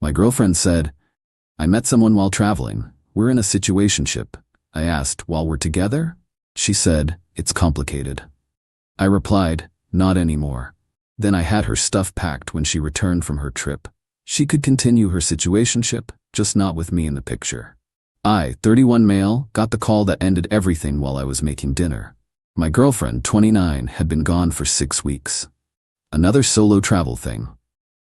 My girlfriend said, I met someone while traveling. We're in a situationship. I asked, while we're together? She said, it's complicated. I replied, not anymore. Then I had her stuff packed when she returned from her trip. She could continue her situationship, just not with me in the picture. I, 31 male, got the call that ended everything while I was making dinner. My girlfriend, 29, had been gone for 6 weeks. Another solo travel thing.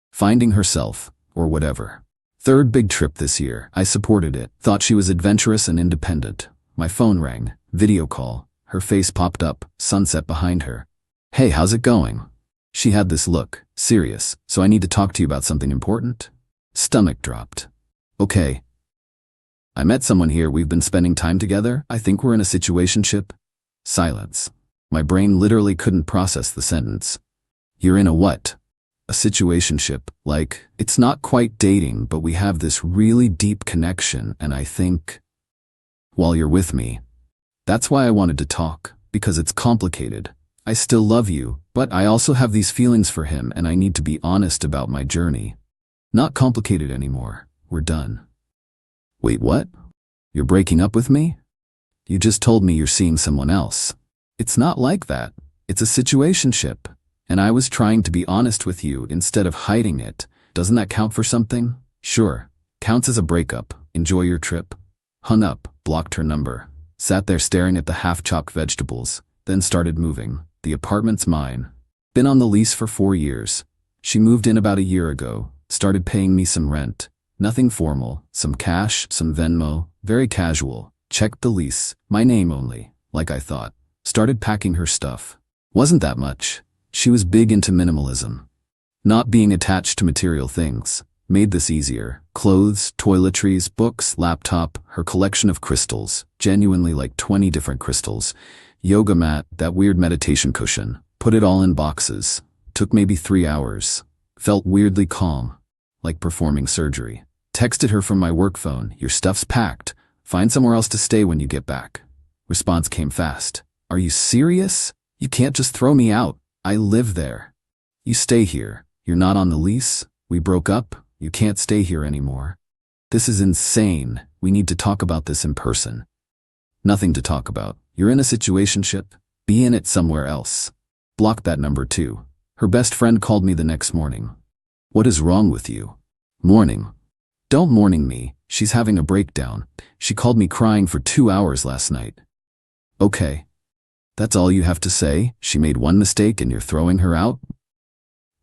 Finding herself, or whatever. Third big trip this year. I supported it, thought she was adventurous and independent. My phone rang, video call. Her face popped up, sunset behind her. Hey, how's it going? She had this look, serious, so I need to talk to you about something important? Stomach dropped. Okay. I met someone here, we've been spending time together, I think we're in a situationship. Silence. My brain literally couldn't process the sentence. You're in a what? A situationship, like, it's not quite dating, but we have this really deep connection, and I think, while you're with me. That's why I wanted to talk, because it's complicated. I still love you, but I also have these feelings for him, and I need to be honest about my journey. Not complicated anymore. We're done. Wait, what? You're breaking up with me? You just told me you're seeing someone else. It's not like that. It's a situationship. And I was trying to be honest with you instead of hiding it. Doesn't that count for something? Sure. Counts as a breakup. Enjoy your trip. Hung up, blocked her number. Sat there staring at the half-chopped vegetables. Then started moving. The apartment's mine. Been on the lease for 4 years. She moved in about a year ago. Started paying me some rent. Nothing formal. Some cash, some Venmo. Very casual. Checked the lease. My name only. Like I thought. Started packing her stuff. Wasn't that much. She was big into minimalism. Not being attached to material things. Made this easier. Clothes, toiletries, books, laptop, her collection of crystals. Genuinely like 20 different crystals. Yoga mat, that weird meditation cushion. Put it all in boxes. Took maybe 3 hours. Felt weirdly calm. Like performing surgery. Texted her from my work phone, your stuff's packed. Find somewhere else to stay when you get back. Response came fast. Are you serious? You can't just throw me out. I live there. You stay here. You're not on the lease. We broke up. You can't stay here anymore. This is insane. We need to talk about this in person. Nothing to talk about. You're in a situationship. Be in it somewhere else. Blocked that number too. Her best friend called me the next morning. What is wrong with you? Morning. Don't morning me. She's having a breakdown. She called me crying for 2 hours last night. Okay. That's all you have to say? She made one mistake and you're throwing her out?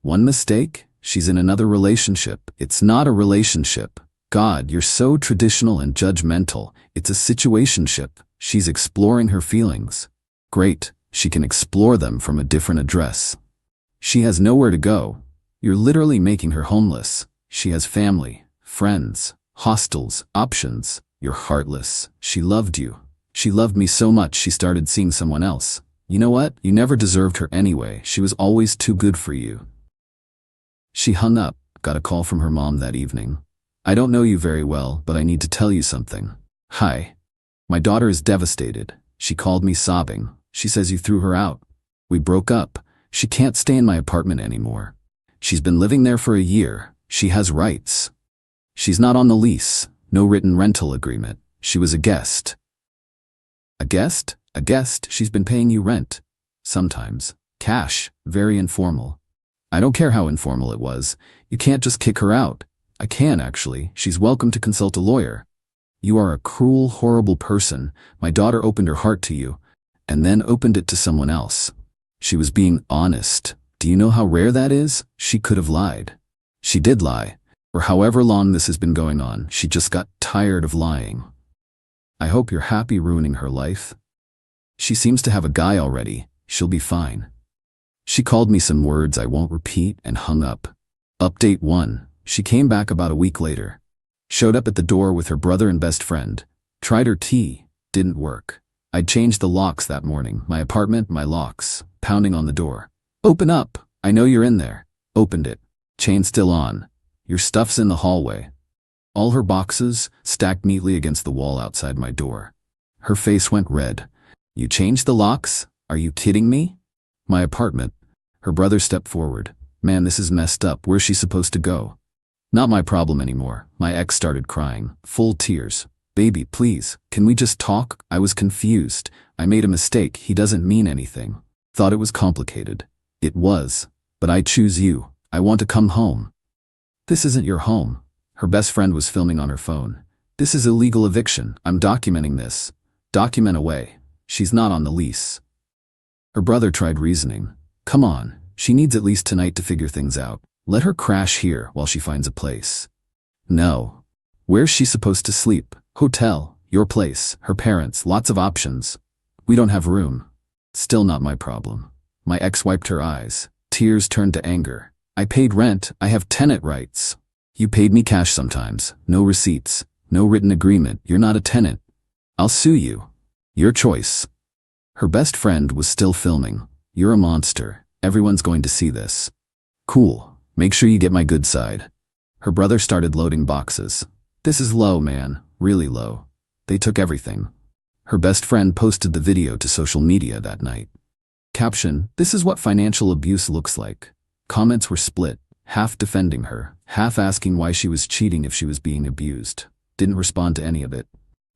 One mistake? She's in another relationship. It's not a relationship. God, you're so traditional and judgmental. It's a situationship. She's exploring her feelings. Great. She can explore them from a different address. She has nowhere to go. You're literally making her homeless. She has family, friends, hostels, options. You're heartless. She loved you. She loved me so much she started seeing someone else. You know what? You never deserved her anyway. She was always too good for you. She hung up, got a call from her mom that evening. I don't know you very well, but I need to tell you something. Hi. My daughter is devastated. She called me sobbing. She says you threw her out. We broke up. She can't stay in my apartment anymore. She's been living there for a year. She has rights. She's not on the lease. No written rental agreement. She was a guest. A guest? A guest. She's been paying you rent. Sometimes. Cash. Very informal. I don't care how informal it was. You can't just kick her out. I can, actually. She's welcome to consult a lawyer. You are a cruel, horrible person. My daughter opened her heart to you, and then opened it to someone else. She was being honest. Do you know how rare that is? She could have lied. She did lie. For however long this has been going on, she just got tired of lying. I hope you're happy ruining her life. She seems to have a guy already. She'll be fine. She called me some words I won't repeat and hung up. Update 1. She came back about a week later. Showed up at the door with her brother and best friend. Tried her tea. Didn't work. I'd changed the locks that morning. My apartment, my locks. Pounding on the door. Open up. I know you're in there. Opened it. Chain still on. Your stuff's in the hallway. All her boxes stacked neatly against the wall outside my door. Her face went red. You changed the locks? Are you kidding me? My apartment. Her brother stepped forward. Man, this is messed up. Where's she supposed to go? Not my problem anymore. My ex started crying, full tears. Baby, please, can we just talk? I was confused. I made a mistake. He doesn't mean anything. Thought it was complicated. It was. But I choose you. I want to come home. This isn't your home. Her best friend was filming on her phone. This is illegal eviction. I'm documenting this. Document away. She's not on the lease. Her brother tried reasoning. Come on, she needs at least tonight to figure things out. Let her crash here while she finds a place. No. Where's she supposed to sleep? Hotel, your place, her parents, lots of options. We don't have room. Still not my problem. My ex wiped her eyes. Tears turned to anger. I paid rent. I have tenant rights. You paid me cash sometimes. No receipts. No written agreement. You're not a tenant. I'll sue you. Your choice. Her best friend was still filming. You're a monster. Everyone's going to see this. Cool. Make sure you get my good side. Her brother started loading boxes. This is low, man. Really low. They took everything. Her best friend posted the video to social media that night. Caption, this is what financial abuse looks like. Comments were split, half defending her, half asking why she was cheating if she was being abused. Didn't respond to any of it.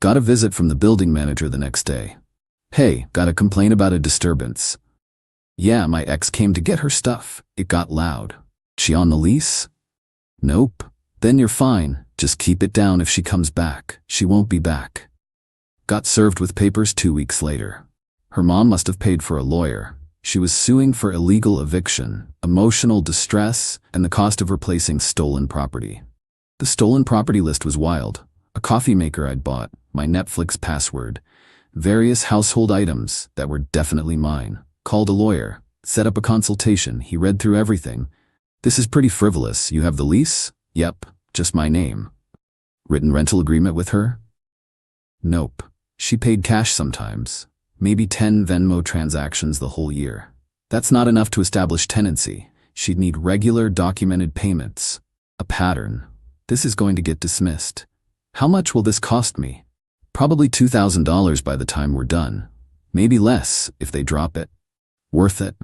Got a visit from the building manager the next day. Hey, got a complaint about a disturbance. Yeah, my ex came to get her stuff. It got loud. She on the lease? Nope. Then you're fine. Just keep it down if she comes back. She won't be back. Got served with papers 2 weeks later. Her mom must have paid for a lawyer. She was suing for illegal eviction, emotional distress, and the cost of replacing stolen property. The stolen property list was wild. A coffee maker I'd bought, my Netflix password, various household items that were definitely mine. Called a lawyer, set up a consultation. He read through everything. This is pretty frivolous. You have the lease? Yep, just my name. Written rental agreement with her? Nope. She paid cash sometimes. Maybe 10 Venmo transactions the whole year. That's not enough to establish tenancy. She'd need regular documented payments. A pattern. This is going to get dismissed. How much will this cost me? Probably $2,000 by the time we're done. Maybe less if they drop it. Worth it.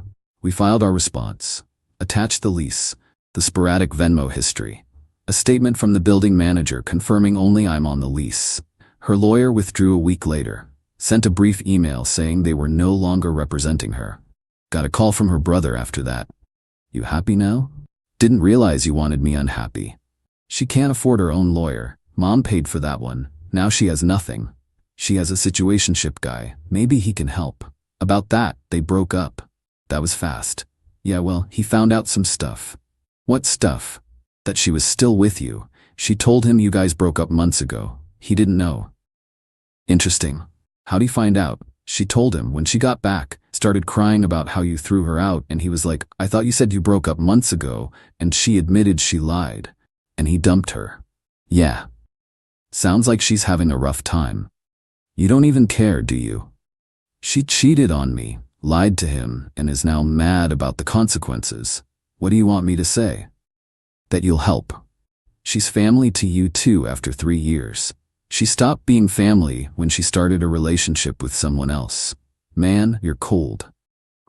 We filed our response. Attached the lease, the sporadic Venmo history. A statement from the building manager confirming only I'm on the lease. Her lawyer withdrew a week later. Sent a brief email saying they were no longer representing her. Got a call from her brother after that. You happy now? Didn't realize you wanted me unhappy. She can't afford her own lawyer. Mom paid for that one. Now she has nothing. She has a situationship guy. Maybe he can help. About that, they broke up. That was fast. Yeah, well, he found out some stuff. What stuff? That she was still with you. She told him you guys broke up months ago. He didn't know. Interesting. How'd he find out? She told him when she got back, started crying about how you threw her out, and he was like, I thought you said you broke up months ago, and she admitted she lied. And he dumped her. Yeah. Sounds like she's having a rough time. You don't even care, do you? She cheated on me, lied to him, and is now mad about the consequences. What do you want me to say? That you'll help. She's family to you too after 3 years. She stopped being family when she started a relationship with someone else. Man, you're cold.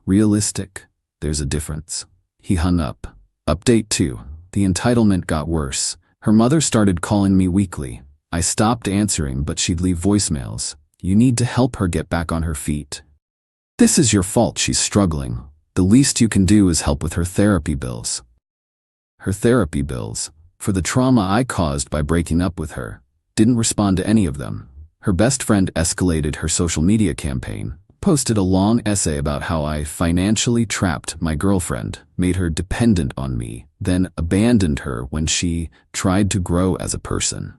Realistic. There's a difference. He hung up. Update 2. The entitlement got worse. Her mother started calling me weekly. I stopped answering, but she'd leave voicemails. You need to help her get back on her feet. This is your fault she's struggling. The least you can do is help with her therapy bills. Her therapy bills? For the trauma I caused by breaking up with her. Didn't respond to any of them. Her best friend escalated her social media campaign, posted a long essay about how I financially trapped my girlfriend, made her dependent on me, then abandoned her when she tried to grow as a person.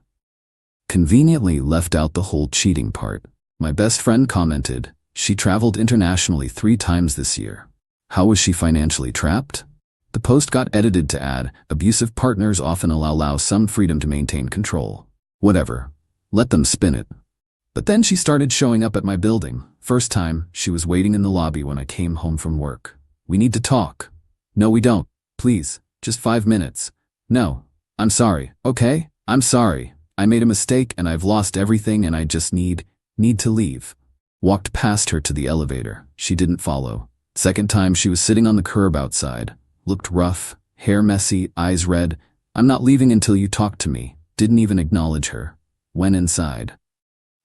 Conveniently left out the whole cheating part. My best friend commented, she traveled internationally 3 times this year. How was she financially trapped? The post got edited to add, abusive partners often allow some freedom to maintain control. Whatever. Let them spin it. But then she started showing up at my building. First time, she was waiting in the lobby when I came home from work. We need to talk. No, we don't. Please. Just 5 minutes. No. I'm sorry. Okay? I'm sorry. I made a mistake and I've lost everything and I just need to leave. Walked past her to the elevator. She didn't follow. Second time she was sitting on the curb outside. Looked rough, hair messy, eyes red. I'm not leaving until you talk to me. Didn't even acknowledge her. Went inside.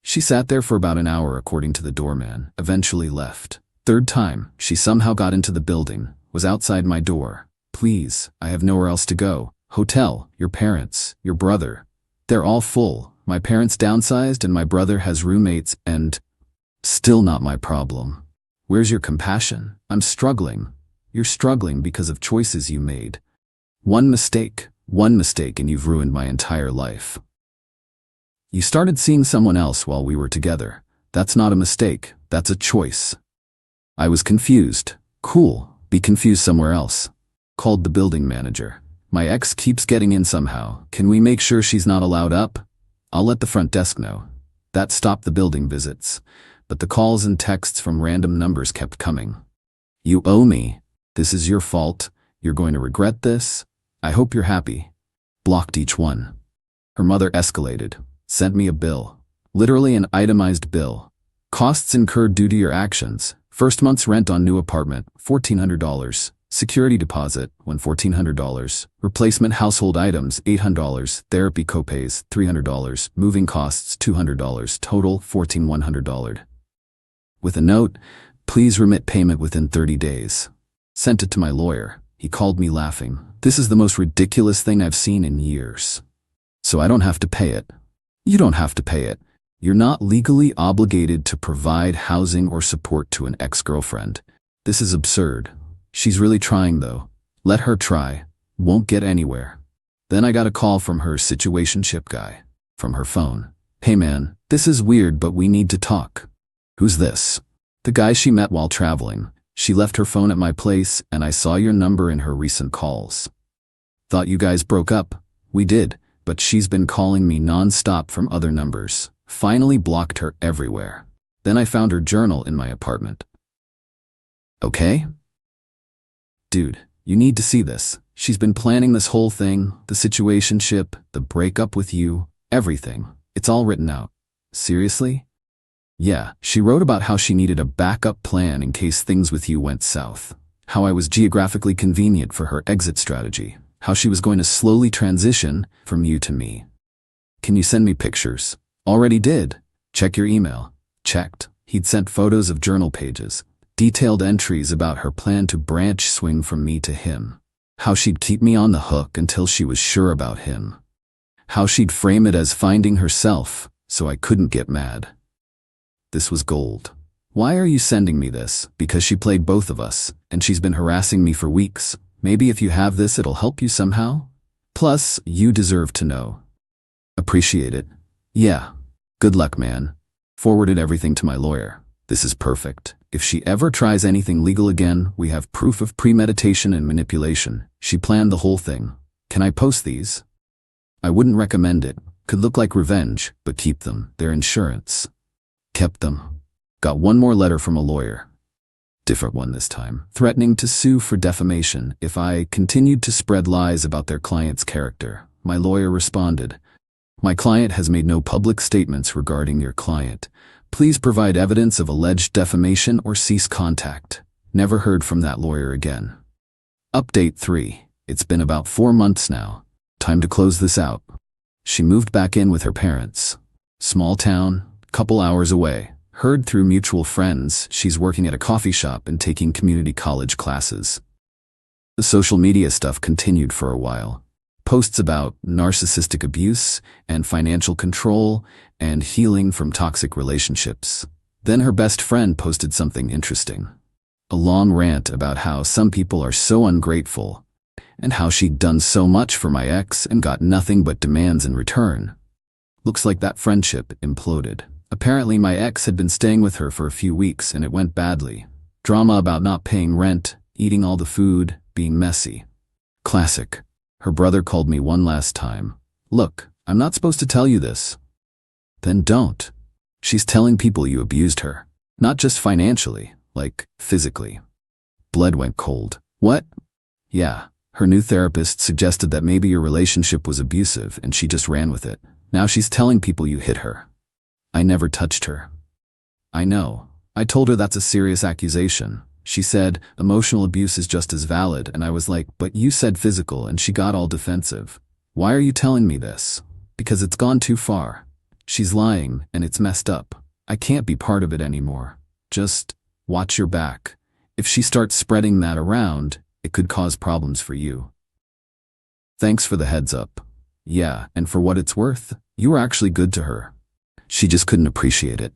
She sat there for about an hour according to the doorman, eventually left. Third time, she somehow got into the building, was outside my door. Please, I have nowhere else to go. Hotel, your parents, your brother. They're all full. My parents downsized and my brother has roommates and… Still not my problem. Where's your compassion? I'm struggling. You're struggling because of choices you made. One mistake and you've ruined my entire life. You started seeing someone else while we were together. That's not a mistake, that's a choice. I was confused. Cool, be confused somewhere else. Called the building manager. My ex keeps getting in somehow. Can we make sure she's not allowed up? I'll let the front desk know. That stopped the building visits, but the calls and texts from random numbers kept coming. You owe me. This is your fault. You're going to regret this. I hope you're happy. Blocked each one. Her mother escalated. Sent me a bill. Literally an itemized bill. Costs incurred due to your actions. First month's rent on new apartment, $1,400. Security deposit, $1,400. Replacement household items, $800. Therapy copays, $300. Moving costs, $200. Total, $1,400. With a note, please remit payment within 30 days. Sent it to my lawyer. He called me laughing. This is the most ridiculous thing I've seen in years. So I don't have to pay it. You don't have to pay it. You're not legally obligated to provide housing or support to an ex-girlfriend. This is absurd. She's really trying though. Let her try. Won't get anywhere. Then I got a call from her Situationship guy. From her phone. Hey man, this is weird but we need to talk. Who's this? The guy she met while traveling. She left her phone at my place and I saw your number in her recent calls. Thought you guys broke up. We did, but she's been calling me non-stop from other numbers. Finally blocked her everywhere. Then I found her journal in my apartment. Okay? Dude, you need to see this. She's been planning this whole thing, the situationship, the breakup with you, everything. It's all written out. Seriously? Yeah, she wrote about how she needed a backup plan in case things with you went south. How I was geographically convenient for her exit strategy. How she was going to slowly transition from you to me. Can you send me pictures? Already did. Check your email. Checked. He'd sent photos of journal pages. Detailed entries about her plan to branch swing from me to him. How she'd keep me on the hook until she was sure about him. How she'd frame it as finding herself, so I couldn't get mad. This was gold. Why are you sending me this? Because she played both of us, and she's been harassing me for weeks. Maybe if you have this it'll help you somehow? Plus, you deserve to know. Appreciate it. Yeah. Good luck, man. Forwarded everything to my lawyer. This is perfect. If she ever tries anything legal again, we have proof of premeditation and manipulation. She planned the whole thing. Can I post these? I wouldn't recommend it. Could look like revenge, but keep them. They're insurance. Kept them. Got one more letter from a lawyer. Different one this time. Threatening to sue for defamation if I continued to spread lies about their client's character. My lawyer responded, my client has made no public statements regarding your client. Please provide evidence of alleged defamation or cease contact. Never heard from that lawyer again. Update 3. It's been about 4 months now. Time to close this out. She moved back in with her parents. Small town, couple hours away. Heard through mutual friends she's working at a coffee shop and taking community college classes. The social media stuff continued for a while. Posts about narcissistic abuse and financial control and healing from toxic relationships. Then her best friend posted something interesting. A long rant about how some people are so ungrateful and how she'd done so much for my ex and got nothing but demands in return. Looks like that friendship imploded. Apparently my ex had been staying with her for a few weeks and it went badly. Drama about not paying rent, eating all the food, being messy. Classic. Her brother called me one last time. Look, I'm not supposed to tell you this. Then don't. She's telling people you abused her. Not just financially, like physically. Blood went cold. What? Yeah, her new therapist suggested that maybe your relationship was abusive and she just ran with it. Now she's telling people you hit her. I never touched her. I know. I told her that's a serious accusation. She said, emotional abuse is just as valid, and I was like, but you said physical, and she got all defensive. Why are you telling me this? Because it's gone too far. She's lying, and it's messed up. I can't be part of it anymore. Just watch your back. If she starts spreading that around, it could cause problems for you. Thanks for the heads up. Yeah, and for what it's worth, you were actually good to her. She just couldn't appreciate it.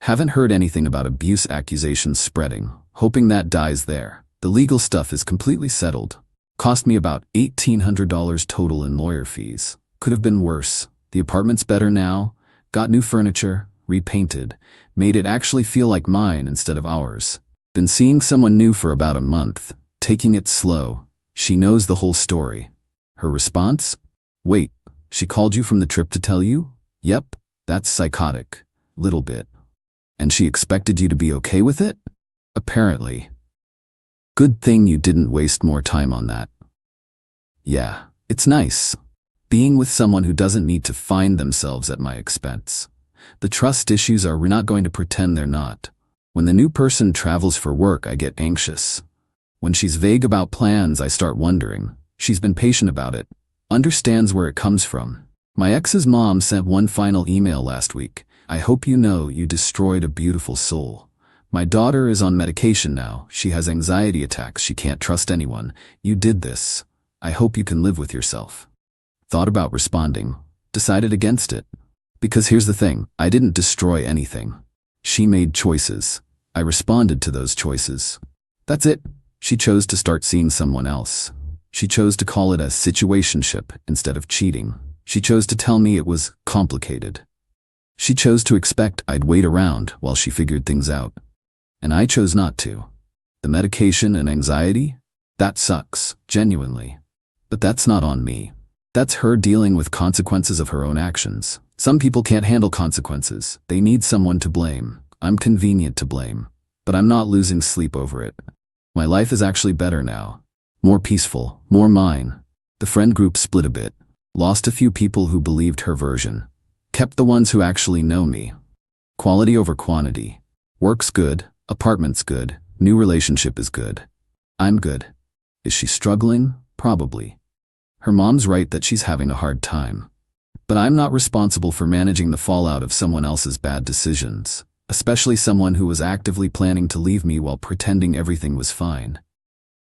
Haven't heard anything about abuse accusations spreading, hoping that dies there. The legal stuff is completely settled. Cost me about $1,800 total in lawyer fees. Could have been worse. The apartment's better now. Got new furniture, repainted, made it actually feel like mine instead of ours. Been seeing someone new for about a month, taking it slow. She knows the whole story. Her response? Wait, she called you from the trip to tell you? Yep, that's psychotic. Little bit. And she expected you to be okay with it? Apparently. Good thing you didn't waste more time on that. Yeah, it's nice. Being with someone who doesn't need to find themselves at my expense. The trust issues are we're not going to pretend they're not. When the new person travels for work, I get anxious. When she's vague about plans, I start wondering. She's been patient about it, understands where it comes from. My ex's mom sent one final email last week. I hope you know you destroyed a beautiful soul. My daughter is on medication now. She has anxiety attacks. She can't trust anyone. You did this. I hope you can live with yourself. Thought about responding. Decided against it. Because here's the thing. I didn't destroy anything. She made choices. I responded to those choices. That's it. She chose to start seeing someone else. She chose to call it a situationship instead of cheating. She chose to tell me it was complicated. She chose to expect I'd wait around while she figured things out. And I chose not to. The medication and anxiety? That sucks, genuinely. But that's not on me. That's her dealing with consequences of her own actions. Some people can't handle consequences. They need someone to blame. I'm convenient to blame. But I'm not losing sleep over it. My life is actually better now. More peaceful, more mine. The friend group split a bit. Lost a few people who believed her version. Kept the ones who actually know me. Quality over quantity. Work's good, apartment's good, new relationship is good. I'm good. Is she struggling? Probably. Her mom's right that she's having a hard time. But I'm not responsible for managing the fallout of someone else's bad decisions, especially someone who was actively planning to leave me while pretending everything was fine.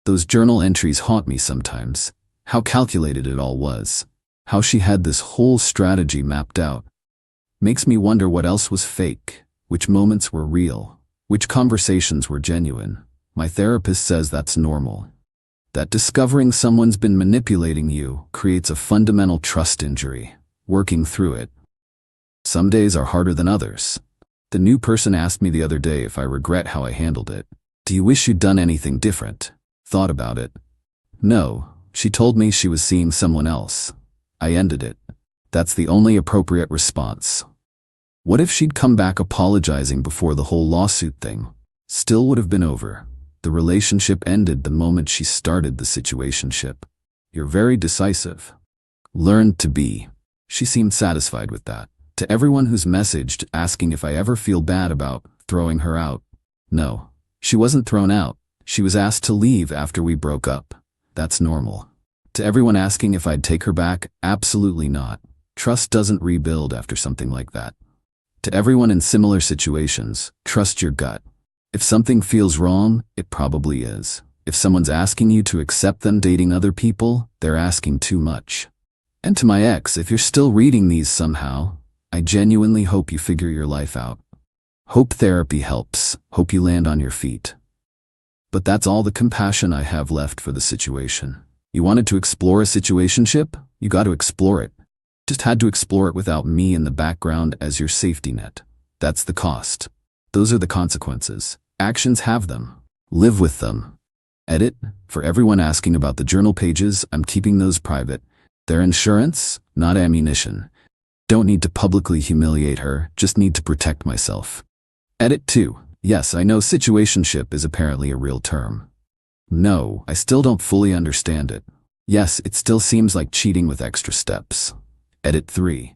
Those journal entries haunt me sometimes. How calculated it all was. How she had this whole strategy mapped out. Makes me wonder what else was fake, which moments were real, which conversations were genuine. My therapist says that's normal. That discovering someone's been manipulating you creates a fundamental trust injury. Working through it. Some days are harder than others. The new person asked me the other day if I regret how I handled it. Do you wish you'd done anything different? Thought about it. No, she told me she was seeing someone else. I ended it. That's the only appropriate response. What if she'd come back apologizing before the whole lawsuit thing? Still would have been over. The relationship ended the moment she started the situationship. You're very decisive. Learned to be. She seemed satisfied with that. To everyone who's messaged asking if I ever feel bad about throwing her out. No, she wasn't thrown out. She was asked to leave after we broke up. That's normal. To everyone asking if I'd take her back, absolutely not. Trust doesn't rebuild after something like that. To everyone in similar situations, trust your gut. If something feels wrong, it probably is. If someone's asking you to accept them dating other people, they're asking too much. And to my ex, if you're still reading these somehow, I genuinely hope you figure your life out. Hope therapy helps. Hope you land on your feet. But that's all the compassion I have left for the situation. You wanted to explore a situationship? You got to explore it. Just had to explore it without me in the background as your safety net. That's the cost. Those are the consequences. Actions have them. Live with them. Edit. For everyone asking about the journal pages, I'm keeping those private. They're insurance, not ammunition. Don't need to publicly humiliate her, just need to protect myself. Edit 2. Yes, I know situationship is apparently a real term. No, I still don't fully understand it. Yes, it still seems like cheating with extra steps. Edit 3.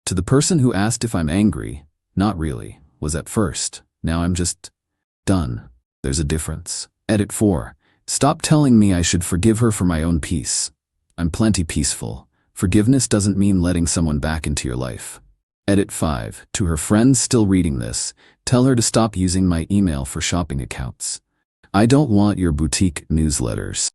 To the person who asked if I'm angry, not really, was at first. Now I'm just done. There's a difference. Edit 4. Stop telling me I should forgive her for my own peace. I'm plenty peaceful. Forgiveness doesn't mean letting someone back into your life. Edit 5. To her friends still reading this, tell her to stop using my email for shopping accounts. I don't want your boutique newsletters.